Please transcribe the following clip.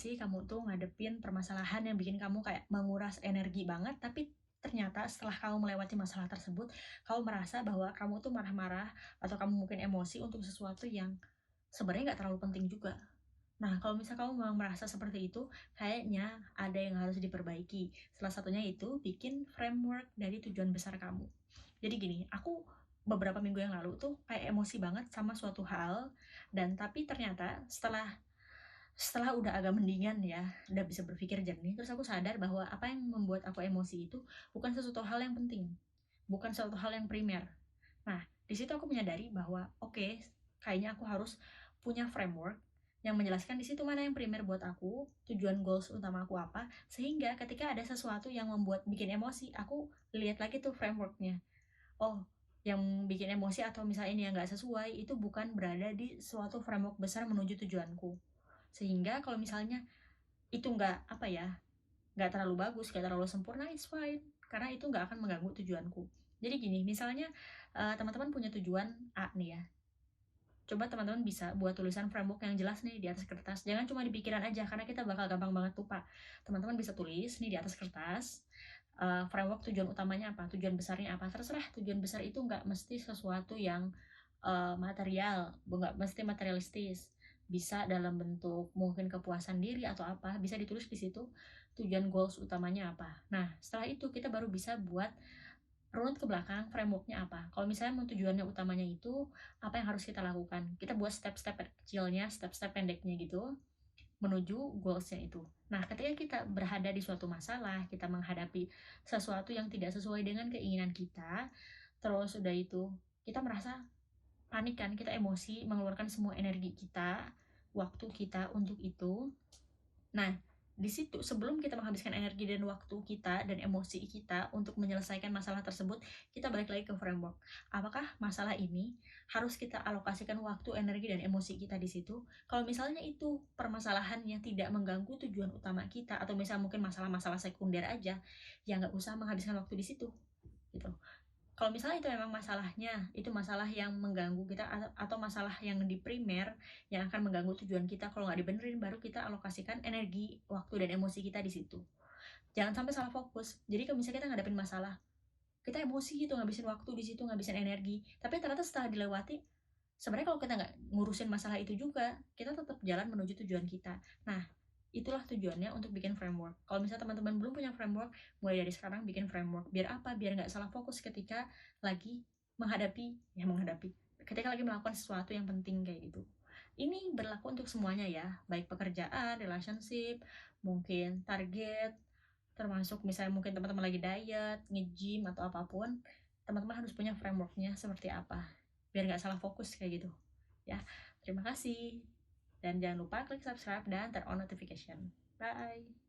sih kamu tuh ngadepin permasalahan yang bikin kamu kayak menguras energi banget, tapi ternyata setelah kamu melewati masalah tersebut, kamu merasa bahwa kamu tuh marah-marah atau kamu mungkin emosi untuk sesuatu yang sebenarnya nggak terlalu penting juga. Nah, kalau misal kamu memang merasa seperti itu, kayaknya ada yang harus diperbaiki. Salah satunya itu bikin framework dari tujuan besar kamu. Jadi gini, aku beberapa minggu yang lalu tuh kayak emosi banget sama suatu hal, dan tapi ternyata setelah udah agak mendingan ya, udah bisa berpikir jernih, terus aku sadar bahwa apa yang membuat aku emosi itu bukan sesuatu hal yang penting, bukan sesuatu hal yang primer. Nah, di situ aku menyadari bahwa oke, kayaknya aku harus punya framework yang menjelaskan di situ mana yang primer buat aku, tujuan goals utama aku apa, sehingga ketika ada sesuatu yang membuat bikin emosi, aku lihat lagi tuh frameworknya. Oh, yang bikin emosi atau misalnya ini yang nggak sesuai, itu bukan berada di suatu framework besar menuju tujuanku. Sehingga kalau misalnya itu nggak, apa ya, nggak terlalu bagus, nggak terlalu sempurna, it's fine. Karena itu nggak akan mengganggu tujuanku. Jadi gini, misalnya teman-teman punya tujuan A nih ya. Coba teman-teman bisa buat tulisan framework yang jelas nih di atas kertas. Jangan cuma di pikiran aja, karena kita bakal gampang banget lupa. Teman-teman bisa tulis nih di atas kertas, framework tujuan utamanya apa, tujuan besarnya apa. Terserah, tujuan besar itu nggak mesti sesuatu yang material, nggak mesti materialistis. Bisa dalam bentuk mungkin kepuasan diri atau apa, bisa ditulis di situ tujuan goals utamanya apa. Nah, setelah itu kita baru bisa buat runut ke belakang frameworknya apa. Kalau misalnya tujuannya utamanya itu apa yang harus kita lakukan, kita buat step-step kecilnya, step-step pendeknya gitu menuju goalsnya itu. Nah, ketika kita berada di suatu masalah, kita menghadapi sesuatu yang tidak sesuai dengan keinginan kita, terus udah itu kita merasa panik kan, kita emosi, mengeluarkan semua energi kita, waktu kita untuk itu. Nah, di situ sebelum kita menghabiskan energi dan waktu kita dan emosi kita untuk menyelesaikan masalah tersebut, kita balik lagi ke framework. Apakah masalah ini harus kita alokasikan waktu, energi, dan emosi kita di situ? Kalau misalnya itu permasalahan yang tidak mengganggu tujuan utama kita, atau misalnya mungkin masalah-masalah sekunder aja, ya nggak usah menghabiskan waktu di situ, gitu. Kalau misalnya itu memang masalahnya, itu masalah yang mengganggu kita atau masalah yang di primer yang akan mengganggu tujuan kita, kalau nggak dibenerin baru kita alokasikan energi, waktu, dan emosi kita di situ. Jangan sampai salah fokus. Jadi kalau misalnya kita ngadepin masalah, kita emosi gitu, ngabisin waktu di situ, ngabisin energi. Tapi ternyata setelah dilewati, sebenarnya kalau kita nggak ngurusin masalah itu juga, kita tetap jalan menuju tujuan kita. Nah, itulah tujuannya untuk bikin framework. Kalau misalnya teman-teman belum punya framework, mulai dari sekarang bikin framework. Biar apa? Biar nggak salah fokus ketika lagi menghadapi, ketika lagi melakukan sesuatu yang penting kayak gitu. Ini berlaku untuk semuanya ya, baik pekerjaan, relationship, mungkin target, termasuk misalnya mungkin teman-teman lagi diet, nge-gym, atau apapun, teman-teman harus punya frameworknya seperti apa, biar nggak salah fokus kayak gitu. Ya, terima kasih. Dan jangan lupa klik subscribe dan turn on notification. Bye!